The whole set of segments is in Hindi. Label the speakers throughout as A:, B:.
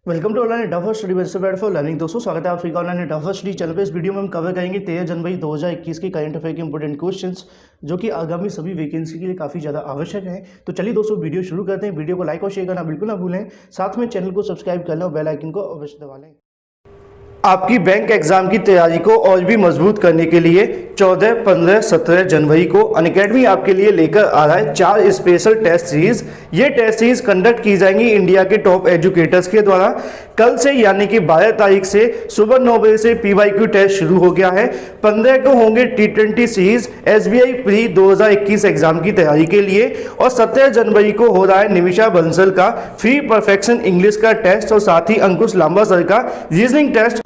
A: Welcome to online duffer study best for learning. दोस्तों स्वागत है आप सभी का ऑनलाइन डफर स्टडी चैनल पे। इस वीडियो में हम कवर करेंगे 13 जनवरी 2021 के करंट अफेयर के इंपॉर्टेंट क्वेश्चंस जो कि आगामी सभी वैकेंसी के लिए काफ़ी ज़्यादा आवश्यक है। तो चलिए दोस्तों वीडियो शुरू करते हैं। वीडियो को लाइक और शेयर करना बिल्कुल ना भूलें, साथ में चैनल को सब्सक्राइब कर लें और बेल आइकन को अवश्य दबा लें। आपकी बैंक एग्जाम की तैयारी को और भी मजबूत करने के लिए 14, 15, 17 जनवरी को अनअकैडमी आपके लिए लेकर आ रहा है 4 स्पेशल टेस्ट सीरीज। ये टेस्ट सीरीज कंडक्ट की जाएंगी इंडिया के टॉप एजुकेटर्स के द्वारा। कल से यानी कि 12 तारीख से सुबह 9 बजे से PYQ टेस्ट शुरू हो गया है। 15 को होंगे T20 series SBI pre 2021 exam की तैयारी के लिए, और 17 जनवरी को हो रहा है निमिषा बंसल का फ्री परफेक्शन इंग्लिश का टेस्ट और साथ ही अंकुश लांबा सर का रीजनिंग टेस्ट।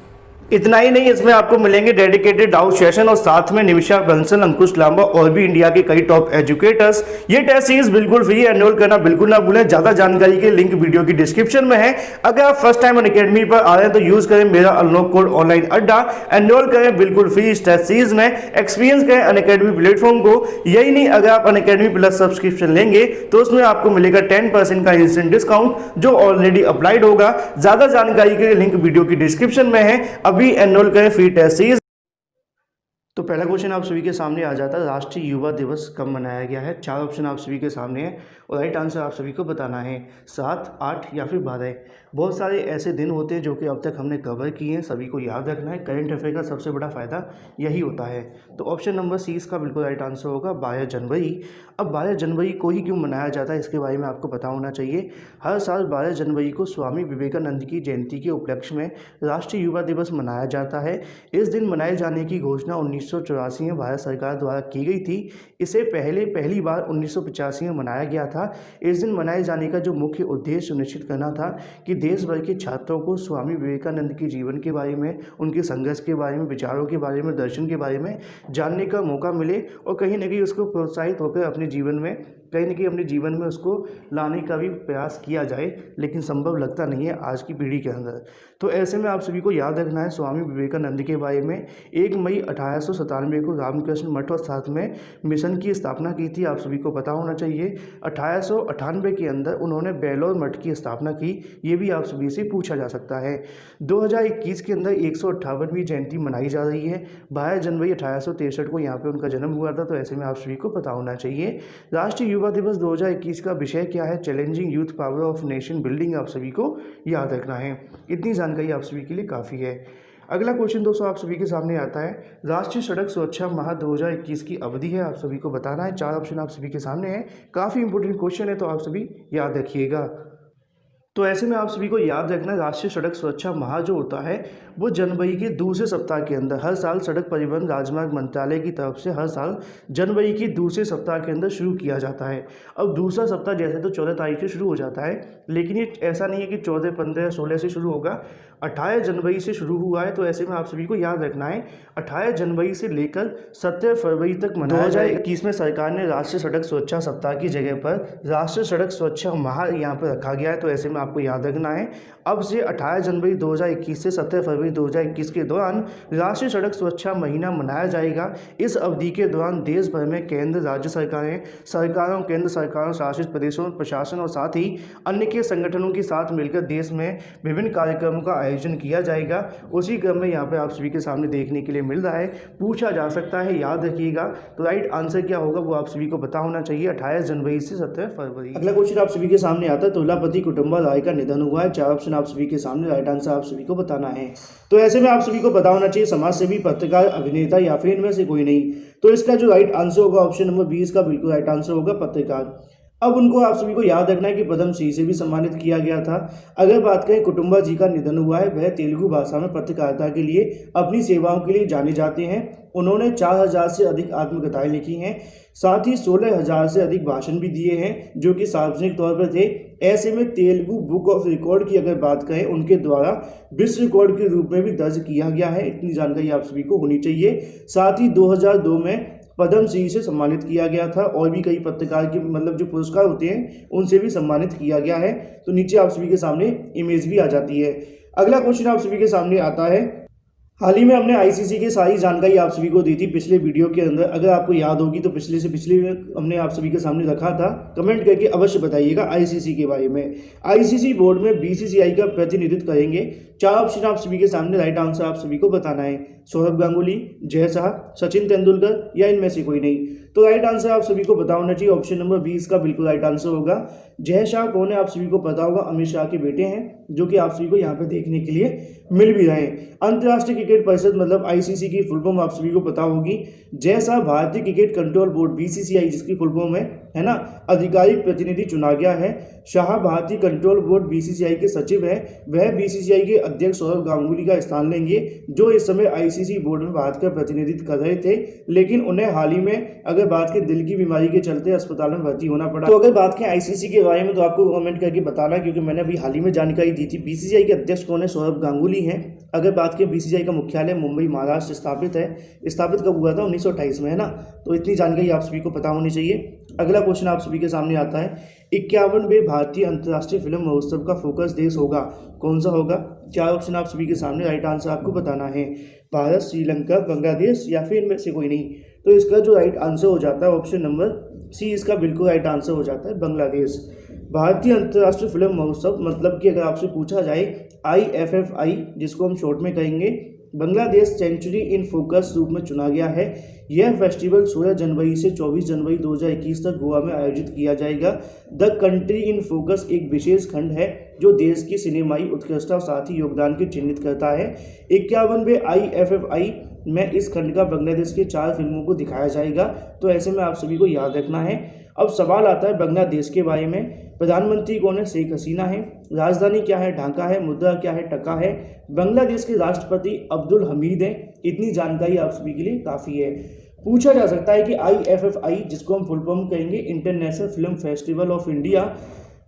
A: इतना ही नहीं, इसमें आपको मिलेंगे डेडिकेटेड डाउट सेशन और साथ में निमिषा बंसल, अंकुश लांबा और भी इंडिया के कई टॉप एजुकेटर्स। ये टेस्ट सीरीज बिल्कुल फ्री है, एनरोल करना बिल्कुल ना भूलें। ज्यादा जानकारी के लिंक वीडियो की डिस्क्रिप्शन में है। अगर आप फर्स्ट टाइम अनअकैडमी पर आ रहे हैं तो यूज करें मेरा अनलॉक कोड ऑनलाइन अड्डा, एनरोल करें बिल्कुल फ्री इस टेस्ट सीरीज में, एक्सपीरियंस करें अनअकैडमी प्लेटफॉर्म को। यही नहीं, अगर आप अनअकैडमी प्लस सब्सक्रिप्शन लेंगे तो उसमें आपको मिलेगा 10% का इंस्टेंट डिस्काउंट जो ऑलरेडी अप्लाइड होगा। ज्यादा जानकारी के लिए लिंक वीडियो की डिस्क्रिप्शन में है। अभी एनरोल करें फ्री टेस्ट सीरीज। तो पहला क्वेश्चन आप सभी के सामने आ जाता है, राष्ट्रीय युवा दिवस कब मनाया गया है। 4 ऑप्शन आप सभी के सामने है और राइट आंसर आप सभी को बताना है 7, 8 या फिर 12। बहुत सारे ऐसे दिन होते हैं जो कि अब तक हमने कवर किए हैं, सभी को याद रखना है। करंट अफेयर का सबसे बड़ा फायदा यही होता है। तो ऑप्शन नंबर सी इसका बिल्कुल राइट आंसर होगा 12 जनवरी। अब 12 जनवरी को ही क्यों मनाया जाता है इसके बारे में आपको पता होना चाहिए। हर साल 12 जनवरी को स्वामी विवेकानंद की जयंती के उपलक्ष्य में राष्ट्रीय युवा दिवस मनाया जाता है। इस दिन मनाए जाने की घोषणा 1984 में भारत सरकार द्वारा की गई थी। इसे पहली बार 1985 में मनाया गया था। इस दिन मनाए जाने का जो मुख्य उद्देश्य सुनिश्चित करना था कि देश भर के छात्रों को स्वामी विवेकानंद के जीवन के बारे में, उनके संघर्ष के बारे में, विचारों के बारे में, दर्शन के बारे में जानने का मौका मिले और कहीं ना कहीं उसको प्रोत्साहित होकर अपने जीवन में कहीं ना कहीं अपने जीवन में उसको लाने का भी प्रयास किया जाए, लेकिन संभव लगता नहीं है आज की पीढ़ी के अंदर। तो ऐसे में आप सभी को याद रखना है स्वामी विवेकानंद के बारे में। 1 मई 1897 को रामकृष्ण मठ और साथ में मिशन की स्थापना की थी, आप सभी को पता होना चाहिए। 1898 के अंदर उन्होंने बेलोर मठ की स्थापना की, ये भी आप सभी से पूछा जा सकता है। 2021 के अंदर 158वीं जयंती मनाई जा रही है। 12 जनवरी 1863 को यहाँ पे उनका जन्म हुआ था, तो ऐसे में आप सभी को पता होना चाहिए। राष्ट्रीय युवा दिवस 2021 का विषय क्या है? Challenging youth power of nation building, आप सभी को याद रखना है। इतनी जानकारी आप सभी के लिए काफ़ी है। अगला क्वेश्चन दोस्तों आप सभी के सामने आता है, राष्ट्रीय सड़क सुरक्षा माह 2021 की अवधि है, आप सभी को बताना है। 4 ऑप्शन आप सभी के सामने है, काफ़ी इंपॉर्टेंट क्वेश्चन है, तो आप सभी याद रखिएगा। तो ऐसे में आप सभी को याद रखना, राष्ट्रीय सड़क सुरक्षा माह जो होता है वो जनवरी के दूसरे सप्ताह के अंदर हर साल सड़क परिवहन राजमार्ग मंत्रालय की तरफ से हर साल जनवरी के दूसरे सप्ताह के अंदर शुरू किया जाता है। अब दूसरा सप्ताह जैसे तो 14 तारीख से शुरू हो जाता है, लेकिन ये ऐसा नहीं है कि 14, 15, 16 से शुरू होगा। 18 जनवरी से शुरू हुआ है। तो ऐसे में आप सभी को याद रखना है 18 जनवरी से लेकर 17 फरवरी तक मनाया जाएगा। 2021 में सरकार ने राष्ट्रीय सड़क सुरक्षा सप्ताह की जगह पर राष्ट्रीय सड़क सुरक्षा माह यहाँ पर रखा गया है। तो ऐसे में आपको याद रखना है अब से 18 जनवरी 2021 से 17 फरवरी 2021 के दौरान राष्ट्रीय सड़क सुरक्षा महीना मनाया जाएगा। इस अवधि के दौरान देश भर में केंद्र, राज्य सरकारों, केंद्र सरकारों, शासित प्रदेशों, प्रशासन और साथ ही अन्य के संगठनों के साथ मिलकर देश में विभिन्न कार्यक्रमों का आयोजन किया जाएगा। उसी क्रम में यहाँ पे आप सभी के सामने देखने के लिए मिल रहा है, पूछा जा सकता है, याद रखिएगा। तो राइट आंसर क्या होगा वो आप सभी को पता होना चाहिए, 28 जनवरी से 17 फरवरी। अगला क्वेश्चन आप सभी के सामने आता है, तुलसीपति कुटुंबा राय का निधन हुआ है। 4 ऑप्शन आप सभी के सामने, राइट आंसर आप सभी को बताना है। तो ऐसे में आप सभी को पता होना चाहिए समाज सेवी, पत्रकार, अभिनेता या फिर इनमें से कोई नहीं। तो इसका जो राइट आंसर होगा ऑप्शन नंबर 20 का बिल्कुल राइट आंसर होगा पत्रकार। अब उनको आप सभी को याद रखना है कि पद्मश्री से भी सम्मानित किया गया था। अगर बात करें कुटुंबा जी का निधन हुआ है, वह तेलुगु भाषा में पत्रकारिता के लिए अपनी सेवाओं के लिए जाने जाते हैं। उन्होंने 4000 से अधिक आत्मकथाएं लिखी हैं, साथ ही 16000 से अधिक भाषण भी दिए हैं जो कि सार्वजनिक तौर पर थे। ऐसे में तेलुगु बुक ऑफ रिकॉर्ड की अगर बात करें, उनके द्वारा विश्व रिकॉर्ड के रूप में भी दर्ज किया गया है। इतनी जानकारी आप सभी को होनी चाहिए। साथ ही 2002 में पद्मश्री से सम्मानित किया गया था और भी कई पत्रकार के मतलब जो पुरस्कार होते हैं उनसे भी सम्मानित किया गया है। तो नीचे आप सभी के सामने इमेज भी आ जाती है। अगला क्वेश्चन आप सभी के सामने आता है, हाल ही में हमने आईसीसी की सारी जानकारी आप सभी को दी थी पिछले वीडियो के अंदर। अगर आपको याद होगी तो पिछले से पिछले हमने आप सभी के सामने रखा था। कमेंट करके अवश्य बताइएगा आईसीसी के बारे में। आईसीसी बोर्ड में बीसीसीआई का प्रतिनिधित्व करेंगे। 4 ऑप्शन आप सभी के सामने, राइट आंसर आप सभी को बताना है। सौरभ गांगुली, जय शाह, सचिन तेंदुलकर या इनमें से कोई नहीं। तो राइट आंसर आप सभी को पता होना चाहिए। ऑप्शन नंबर 20 का बिल्कुल राइट आंसर होगा। जय शाह कौन है आप सभी को पता होगा, अमित शाह के बेटे हैं, जो कि आप सभी को यहाँ पे देखने के लिए मिल भी रहे हैं। अंतर्राष्ट्रीय क्रिकेट परिषद मतलब आईसीसी की फुल फॉर्म आप सभी को पता होगी। जय शाह भारतीय क्रिकेट कंट्रोल बोर्ड बीसीसीआई जिसकी फुल फॉर्म है ना, आधिकारिक प्रतिनिधि चुना गया है। शाह भारतीय कंट्रोल बोर्ड बीसीसीआई के सचिव है। वह बीसीसीआई के अध्यक्ष सौरभ गांगुली का स्थान लेंगे, जो इस समय आईसीसी बोर्ड में भारत का प्रतिनिधित्व कर रहे थे, लेकिन उन्हें हाल ही में अगर बात करें दिल की बीमारी के चलते अस्पताल में भर्ती होना पड़ा। तो अगर बात करें आईसीसी के बारे में तो आपको कमेंट करके बताना, क्योंकि मैंने अभी हाल ही में जानकारी दी थी। बीसीसीआई के अध्यक्ष कौन है, सौरभ गांगुली हैं। अगर बात करें बीसीसीआई का मुख्यालय मुंबई महाराष्ट्र स्थापित है। स्थापित कब हुआ था, 1928 में, है ना। तो इतनी जानकारी आप सभी को पता होनी चाहिए। अगला क्वेश्चन आप सभी के सामने आता है, 51वें भारतीय अंतर्राष्ट्रीय फिल्म महोत्सव का फोकस देश होगा, कौन सा होगा। 4 ऑप्शन आप सभी के सामने, राइट आंसर आपको बताना है। भारत, श्रीलंका, बांग्लादेश या फिर इनमें से कोई नहीं। तो इसका जो राइट आंसर हो जाता है ऑप्शन नंबर सी, इसका बिल्कुल राइट आंसर हो जाता है बांग्लादेश। भारतीय अंतर्राष्ट्रीय फिल्म महोत्सव मतलब कि अगर आपसे पूछा जाए IFFI, जिसको हम शॉर्ट में कहेंगे, बांग्लादेश सेंचुरी इन फोकस रूप में चुना गया है। यह फेस्टिवल 16 जनवरी से 24 जनवरी 2021 तक गोवा में आयोजित किया जाएगा। द कंट्री इन फोकस एक विशेष खंड है जो देश की सिनेमाई उत्कृष्टता और साथ ही योगदान को चिन्हित करता है। 51वें IFFI में इस खंड का बांग्लादेश के 4 फिल्मों को दिखाया जाएगा। तो ऐसे में आप सभी को याद रखना है। अब सवाल आता है बांग्लादेश के बारे में। प्रधानमंत्री कौन है, शेख हसीना है। राजधानी क्या है, ढाका है। मुद्रा क्या है, टका है। बांग्लादेश के राष्ट्रपति अब्दुल हमीद हैं। इतनी जानकारी आप सभी के लिए काफ़ी है। पूछा जा सकता है कि IFFI, जिसको हम फुल फॉर्म कहेंगे international film festival of India,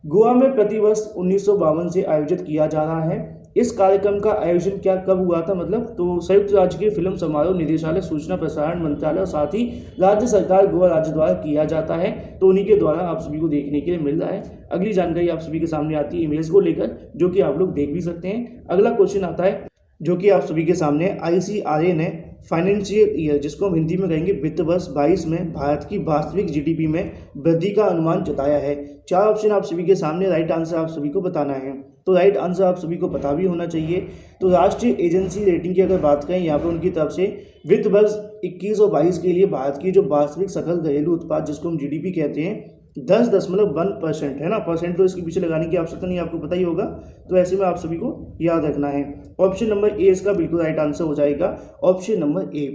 A: Goa में प्रतिवर्ष 1952 से आयोजित किया जा रहा है। इस कार्यक्रम का आयोजन क्या कब हुआ था, मतलब तो संयुक्त राज्य के फिल्म समारोह निदेशालय, सूचना प्रसारण मंत्रालय और साथ ही राज्य सरकार गोवा राज्य द्वारा किया जाता है। तो उन्हीं के द्वारा आप सभी को देखने के लिए मिल रहा है। अगली जानकारी आप सभी के सामने आती है इमेज को लेकर, जो कि आप लोग देख भी सकते हैं। अगला क्वेश्चन आता है जो कि आप सभी के सामने, ICRA ने फाइनेंशियल ईयर, जिसको हम हिंदी में कहेंगे वित्त वर्ष 22 में भारत की वास्तविक GDP में वृद्धि का अनुमान जताया है। 4 ऑप्शन आप सभी के सामने, राइट आंसर आप सभी को बताना है। तो राइट आंसर आप सभी को पता भी होना चाहिए। तो राष्ट्रीय एजेंसी रेटिंग की अगर बात करें, यहाँ पर उनकी तरफ से वित्त वर्ष 21 और 22 के लिए भारत की जो वास्तविक सकल घरेलू उत्पाद, जिसको हम GDP कहते हैं, 10.1% है ना। परसेंट तो इसके पीछे लगाने की आवश्यकता नहीं, आपको पता ही होगा। तो ऐसे में आप सभी को याद रखना है। ऑप्शन नंबर ए इसका बिल्कुल राइट आंसर हो जाएगा, ऑप्शन नंबर ए।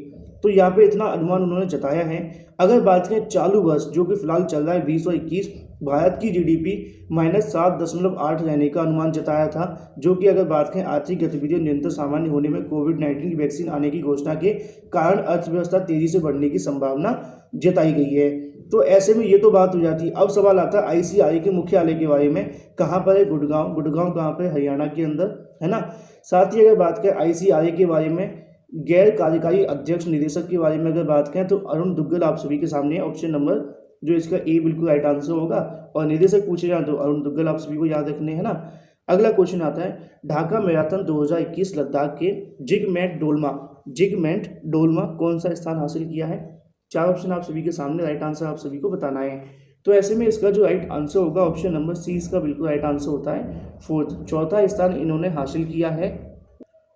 A: तो यहाँ पे इतना अनुमान उन्होंने जताया है। अगर बात करें चालू वर्ष जो कि फिलहाल चल रहा है 20 और 21, भारत की GDP -7.8 रहने का अनुमान जताया था, जो कि अगर बात करें आर्थिक गतिविधियों निरंतर सामान्य होने में कोविड-19 की वैक्सीन आने की घोषणा के कारण अर्थव्यवस्था तेजी से बढ़ने की संभावना जताई गई है। तो ऐसे में ये तो बात हो जाती है। अब सवाल आता है ICRA के मुख्यालय के बारे में, कहाँ पर है, गुड़गांव। गुड़गांव कहाँ पर है, हरियाणा के अंदर, है ना। साथ ही अगर बात करें ICRA के बारे में गैर कार्यकारी अध्यक्ष निदेशक के बारे में अगर बात करें तो अरुण दुग्गल आप सभी के सामने है। ऑप्शन नंबर जो इसका ए बिल्कुल राइट आंसर होगा। और निदेशक पूछे जाए तो अरुण दुग्गल आप सभी को याद रखने हैं ना। अगला क्वेश्चन आता है, ढाका मैराथन 2021 लद्दाख के जिगमेंट डोलमा कौन सा स्थान हासिल किया है। 4 ऑप्शन आप सभी के सामने, राइट आंसर आप सभी को बताना है। तो ऐसे में इसका जो राइट आंसर होगा ऑप्शन नंबर सी, इसका बिल्कुल राइट आंसर होता है 4th, चौथा स्थान इन्होंने हासिल किया है।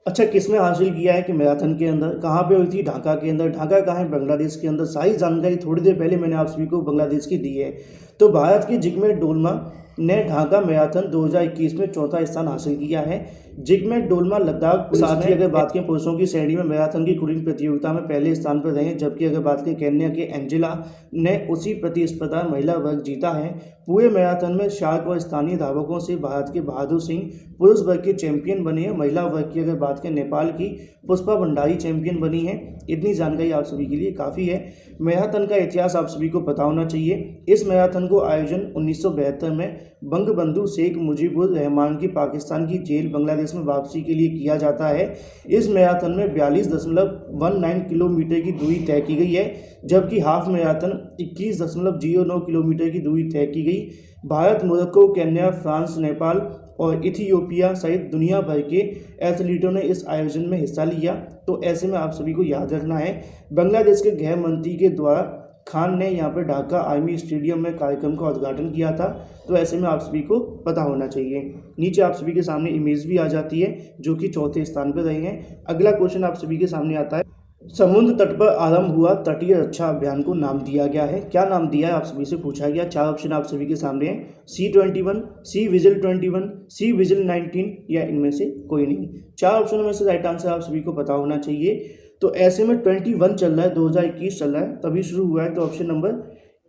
A: अच्छा, किसमें हासिल किया है कि मैराथन के अंदर, कहाँ पे हुई थी, ढाका के अंदर। ढाका कहाँ है, बांग्लादेश के अंदर। सारी जानकारी थोड़ी देर पहले मैंने आप सभी को बांग्लादेश की दी है। तो भारत के जिगमेट डोलमा ने ढाका मैराथन 2021 में चौथा स्थान हासिल किया है। जिगमेट डोलमा लद्दाख। साथ ही अगर बात करें पुरुषों की श्रेणी में मैराथन की कुरिन प्रतियोगिता में पहले स्थान पर रहे, जबकि अगर बात करें केन्या के एंजेला ने उसी प्रतिस्पर्धा महिला वर्ग जीता है। पूरे मैराथन में शार्क और स्थानीय धावकों से भारत के बहादुर सिंह पुरुष वर्ग के चैंपियन बने हैं। महिला वर्ग की अगर बात करें नेपाल की पुष्पा भंडारी चैंपियन बनी है। इतनी जानकारी आप सभी के लिए काफ़ी है। मैराथन का इतिहास आप सभी को पता होना चाहिए। इस मैराथन को आयोजन 1972 में बंगबंधु शेख मुजीबुर रहमान की पाकिस्तान की जेल बांग्लादेश में वापसी के लिए किया जाता है। इस मैराथन में 42.19 किलोमीटर की दूरी तय की गई है, जबकि हाफ मैराथन 21.09 किलोमीटर की दूरी तय की गई। Bharat, Morocco, Kenya, France, Nepal और इथियोपिया सहित दुनिया भर के एथलीटों ने इस आयोजन में हिस्सा लिया। तो ऐसे में आप सभी को याद रखना है, बांग्लादेश के गृह मंत्री के द्वारा खान ने यहाँ पर ढाका आर्मी स्टेडियम में कार्यक्रम का उद्घाटन किया था। तो ऐसे में आप सभी को पता होना चाहिए। नीचे आप सभी के सामने इमेज भी आ जाती है जो कि चौथे स्थान पर रहे हैं। अगला क्वेश्चन आप सभी के सामने आता है, समुद्र तट पर आरंभ हुआ तटीय रक्षा अभियान को नाम दिया गया है। क्या नाम दिया है आप सभी से पूछा गया। 4 ऑप्शन आप सभी के सामने हैं, C21, C vigil 21, C vigil 19 या इनमें से कोई नहीं। 4 ऑप्शनों में से राइट आंसर आप सभी को पता होना चाहिए। तो ऐसे में 21 चल रहा है, 2021 चल रहा है, तभी शुरू हुआ है। तो ऑप्शन नंबर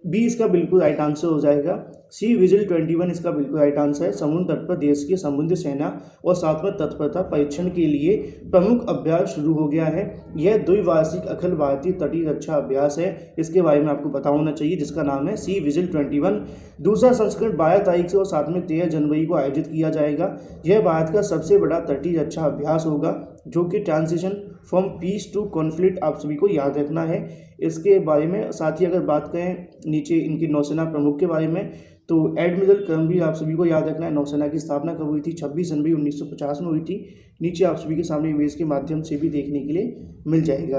A: बी इसका बिल्कुल राइट आंसर हो जाएगा। सी विजिल 21 इसका बिल्कुल राइट आंसर है। समुद्र तट पर देश की समुद्री सेना और साथ में तत्परता परीक्षण के लिए प्रमुख अभ्यास शुरू हो गया है। यह द्विवार्षिक अखिल भारतीय तटीय रक्षा अभ्यास है, इसके बारे में आपको पता होना चाहिए, जिसका नाम है सी विजिल 21। दूसरा संस्करण 12 तारीख से और साथ में 13 जनवरी को आयोजित किया जाएगा। यह भारत का सबसे बड़ा तटीय रक्षा अभ्यास होगा, जो कि transition from peace to conflict आप सभी को याद रखना है इसके बारे में। साथ ही अगर बात करें नीचे इनकी नौसेना प्रमुख के बारे में, तो एडमिरल करमबीर आप सभी को याद रखना है। नौसेना की स्थापना कब हुई थी? 26 जनवरी 1950 में हुई थी। नीचे आप सभी के सामने इमेज के माध्यम से भी देखने के लिए मिल जाएगा।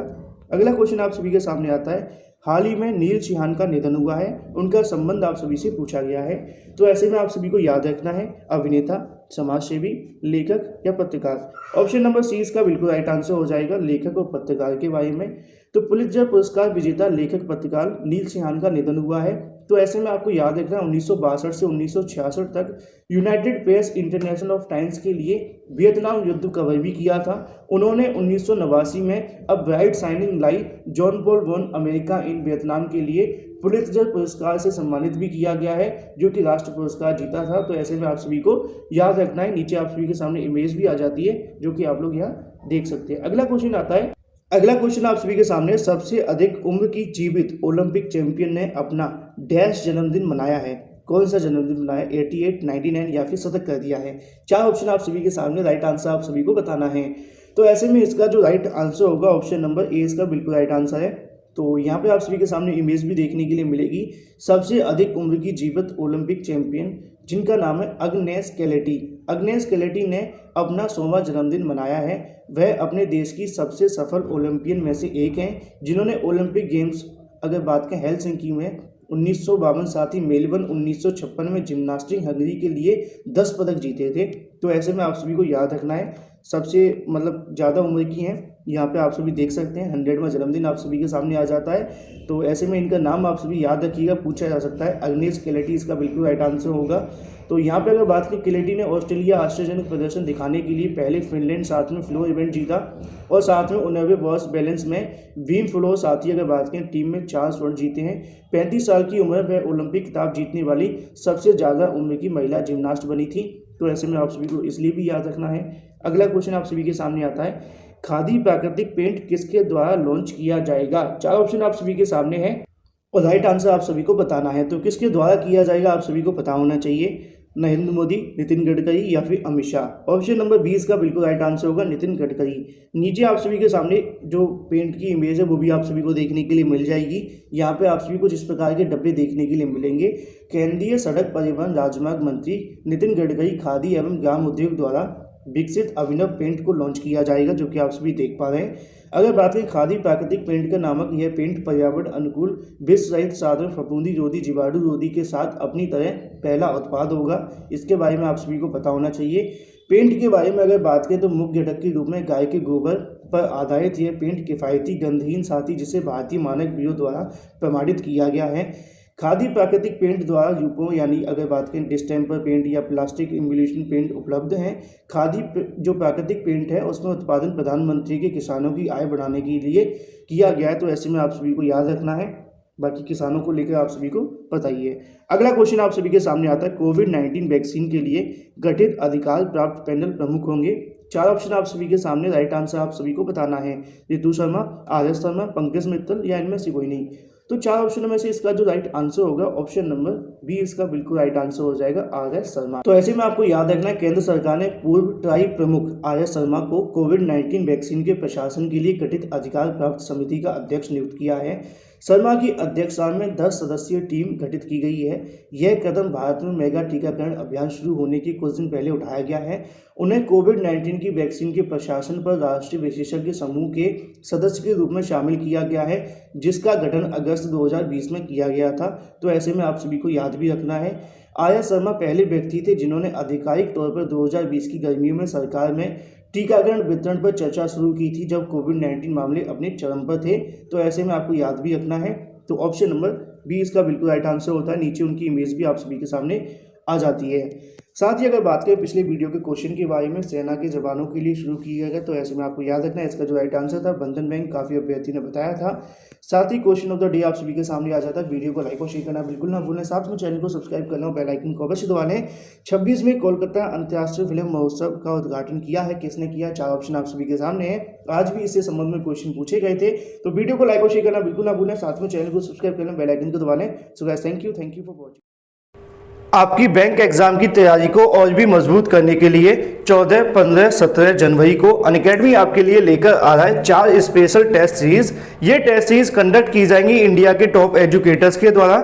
A: अगला क्वेश्चन आप सभी के सामने आता है, हाल ही में नील सिंहान का निधन हुआ है, उनका संबंध आप सभी से पूछा गया है। तो ऐसे में आप सभी को याद रखना है, अभिनेता, समाजसेवी, लेखक या पत्रकार। ऑप्शन नंबर सी इसका बिल्कुल राइट आंसर हो जाएगा, लेखक और पत्रकार के बारे में। तो पुलित्जर पुरस्कार विजेता लेखक पत्रकार नील सिंहान का निधन हुआ है। तो ऐसे में आपको याद रखना है 1962 से 1966 तक United press international of times के लिए वियतनाम युद्ध कवर भी किया था। उन्होंने 1989 में a bright shining light John pol one America in Vietnam के लिए पुलित्जर पुरस्कार से सम्मानित भी किया गया है, जो कि राष्ट्र पुरस्कार जीता था। तो ऐसे में आप सभी को याद रखना है। नीचे आप सभी के सामने इमेज भी आ जाती है, जो कि आप लोग यहाँ देख सकते हैं। अगला क्वेश्चन आता है, अगला क्वेश्चन आप सभी के सामने, सबसे अधिक उम्र की जीवित ओलंपिक चैंपियन ने अपना डैश जन्मदिन मनाया है। कौन सा जन्मदिन मनाया? 88, 99 या फिर शतक कर दिया है। 4 ऑप्शन आप सभी के सामने, राइट आंसर आप सभी को बताना है। तो ऐसे में इसका जो राइट आंसर होगा ऑप्शन नंबर ए इसका बिल्कुल राइट आंसर है। तो यहाँ पे आप सभी के सामने इमेज भी देखने के लिए मिलेगी। सबसे अधिक उम्र की जीवित ओलंपिक चैंपियन जिनका नाम है अग्नेस कैलेटी। अग्नेस कैलेटी ने अपना 100वां जन्मदिन मनाया है। वह अपने देश की सबसे सफल ओलंपियन में से एक हैं, जिन्होंने ओलंपिक गेम्स अगर बात करें हेलसिंकी में 1952, साथ ही मेलबर्न 1956 में जिम्नास्टिक हंगरी के लिए 10 पदक जीते थे। तो ऐसे में आप सभी को याद रखना है, सबसे ज़्यादा उम्र की हैं। यहाँ पे आप सभी देख सकते हैं 100वां जन्मदिन आप सभी के सामने आ जाता है। तो ऐसे में इनका नाम आप सभी याद रखिएगा, पूछा जा सकता है। अग्नेस कैलेटी इसका बिल्कुल राइट आंसर होगा। तो यहाँ पे अगर बात करें, कैलेटी ने ऑस्ट्रेलिया आश्चर्यजनक प्रदर्शन दिखाने के लिए पहले फिनलैंड साथ में फ्लोर इवेंट जीता और साथ में 19वें वर्ष बैलेंस में बीम फ्लोर साथ ही अगर बात करें टीम में 4 स्वर्ण जीते हैं। 35 साल की उम्र में ओलंपिक खिताब जीतने वाली सबसे ज़्यादा उम्र की महिला जिम्नास्ट बनी थी। तो ऐसे में आप सभी को इसलिए भी याद रखना है। अगला क्वेश्चन आप सभी के सामने आता है, खादी प्राकृतिक पेंट किसके द्वारा लॉन्च किया जाएगा? 4 ऑप्शन आप सभी के सामने हैं और राइट आंसर आप सभी को बताना है। तो किसके द्वारा किया जाएगा आप सभी को पता होना चाहिए, नरेंद्र मोदी, नितिन गडकरी या फिर अमित शाह। ऑप्शन नंबर 20 का बिल्कुल राइट आंसर होगा नितिन गडकरी। नीचे आप सभी के सामने जो पेंट की इमेज है वो भी आप सभी को देखने के लिए मिल जाएगी। यहाँ पे आप सभी को जिस प्रकार के डब्बे देखने के लिए मिलेंगे, केंद्रीय सड़क परिवहन राजमार्ग मंत्री नितिन गडकरी खादी एवं ग्राम उद्योग द्वारा विकसित अभिनव पेंट को लॉन्च किया जाएगा, जो कि आप सभी देख पा रहे हैं। अगर बात करें खादी प्राकृतिक पेंट का नामक यह पेंट पर्यावरण अनुकूल विष रहित साधारण फफूंदी रोधी जीवाणु रोधी के साथ अपनी तरह पहला उत्पाद होगा। इसके बारे में आप सभी को पता होना चाहिए। पेंट के बारे में अगर बात करें तो मुख्य घटक के रूप में गाय के गोबर पर आधारित यह पेंट किफ़ायती, गंधहीन, साथ ही जिसे भारतीय मानक ब्यूरो द्वारा प्रमाणित किया गया है। खादी प्राकृतिक पेंट द्वारा रूपों यानी अगर बात करें डिस्टेम्पर पेंट या प्लास्टिक इम्बुलेशन पेंट उपलब्ध हैं। खादी जो प्राकृतिक पेंट है उसमें उत्पादन प्रधानमंत्री के किसानों की आय बढ़ाने के लिए किया गया है। तो ऐसे में आप सभी को याद रखना है, बाकी किसानों को लेकर आप सभी को पता ही है। अगला क्वेश्चन आप सभी के सामने आता है, कोविड-19 वैक्सीन के लिए गठित अधिकार प्राप्त पैनल प्रमुख होंगे। 4 ऑप्शन आप सभी के सामने, राइट आंसर आप सभी को बताना है। रितु शर्मा, आर एस शर्मा, पंकज मित्तल या इनमें से कोई नहीं। तो 4 ऑप्शनों में से इसका जो राइट आंसर होगा ऑप्शन नंबर बी इसका बिल्कुल राइट आंसर हो जाएगा, आर एस शर्मा। तो ऐसे में आपको याद रखना है, केंद्र सरकार ने पूर्व ट्राई प्रमुख आर एस शर्मा को कोविड-19 वैक्सीन के प्रशासन के लिए गठित अधिकार प्राप्त समिति का अध्यक्ष नियुक्त किया है। शर्मा की अध्यक्षता में 10 सदस्यीय टीम गठित की गई है। यह कदम भारत में मेगा टीकाकरण अभियान शुरू होने के कुछ दिन पहले उठाया गया है। उन्हें कोविड-19 की वैक्सीन के प्रशासन पर राष्ट्रीय विशेषज्ञ समूह के सदस्य के रूप में शामिल किया गया है, जिसका गठन अगस्त 2020 में किया गया था। तो ऐसे में आप सभी को याद भी रखना है, आया शर्मा पहले व्यक्ति थे जिन्होंने आधिकारिक तौर पर 2020 की गर्मियों में सरकार में टीकाकरण वितरण पर चर्चा शुरू की थी, जब कोविड-19 मामले अपने चरम पर थे। तो ऐसे में आपको याद भी रखना है। तो ऑप्शन नंबर बी इसका बिल्कुल राइट आंसर होता है। नीचे उनकी इमेज भी आप सभी के सामने आ जाती है। साथ ही अगर बात करें पिछले वीडियो के क्वेश्चन के बारे में, सेना के जवानों के लिए शुरू किया गया, तो ऐसे में आपको याद रखना है इसका जो राइट आंसर था बंधन बैंक, काफ़ी अभ्यर्थी ने बताया था। साथ ही क्वेश्चन ऑफ द डे आप सभी के सामने आ जाता है। वीडियो को लाइक और शेयर करना बिल्कुल ना भूलें, साथ में चैनल को सब्सक्राइब करना और बेल आइकन को अवश्य दबा लें। 26 में कोलकाता अंतर्राष्ट्रीय फिल्म महोत्सव का उद्घाटन किया है, किसने किया? 4 ऑप्शन आप सभी के सामने है। आज भी इससे संबंध में क्वेश्चन पूछे गए थे, तो वीडियो को लाइक और शेयर करना बिल्कुल ना भूलें, साथ में चैनल को सब्सक्राइब करना, बेल आइकन को दबा लें। So guys, thank you for watching. आपकी बैंक एग्जाम की तैयारी को और भी मजबूत करने के लिए 14, 15, 17 जनवरी को अनअकैडमी आपके लिए लेकर आ रहा है 4 स्पेशल टेस्ट सीरीज। ये टेस्ट सीरीज कंडक्ट की जाएंगी इंडिया के टॉप एजुकेटर्स के द्वारा।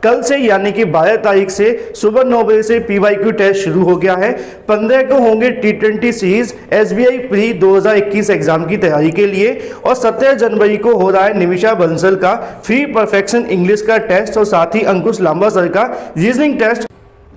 A: कल से यानी कि 12 तारीख से सुबह 9 बजे से PYQ टेस्ट शुरू हो गया है। 15 को होंगे T20 series SBI pre 2021 exam की तैयारी के लिए, और 17 जनवरी को हो रहा है निमिषा बंसल का फ्री परफेक्शन इंग्लिश का टेस्ट, और साथ ही अंकुश लांबा सर का रीजनिंग टेस्ट।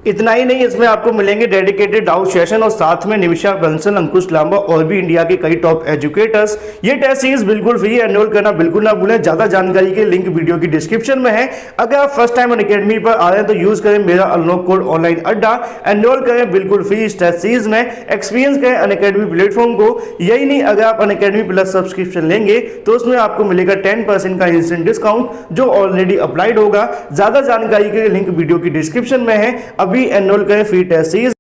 A: इतना ही नहीं, इसमें आपको मिलेंगे डेडिकेटेड डाउट सेशन, और साथ में निमिषा बंसल, अंकुश लांबा और भी इंडिया के कई टॉप एजुकेटर्स। ये टेस्ट सीरीज बिल्कुल फ्री, एनरोल करना बिल्कुल ना भूलें। ज्यादा जानकारी के लिंक वीडियो की डिस्क्रिप्शन में है। अगर आप फर्स्ट टाइम अनअकैडमी पर आ रहे हैं तो यूज करें मेरा अनलॉक कोड ऑनलाइन अड्डा, एनरोल करें बिल्कुल फ्री इस टेस्ट सीरीज में, एक्सपीरियंस करें अनअकैडमी प्लेटफॉर्म को। यही नहीं, अगर आप अनअकैडमी प्लस सब्सक्रिप्शन लेंगे तो उसमें आपको मिलेगा 10% का इंस्टेंट डिस्काउंट, जो ऑलरेडी अप्लाइड होगा। ज्यादा जानकारी के लिए लिंक वीडियो की डिस्क्रिप्शन में है। अभी एनरोल करें फ्री टेस्ट सीरीज।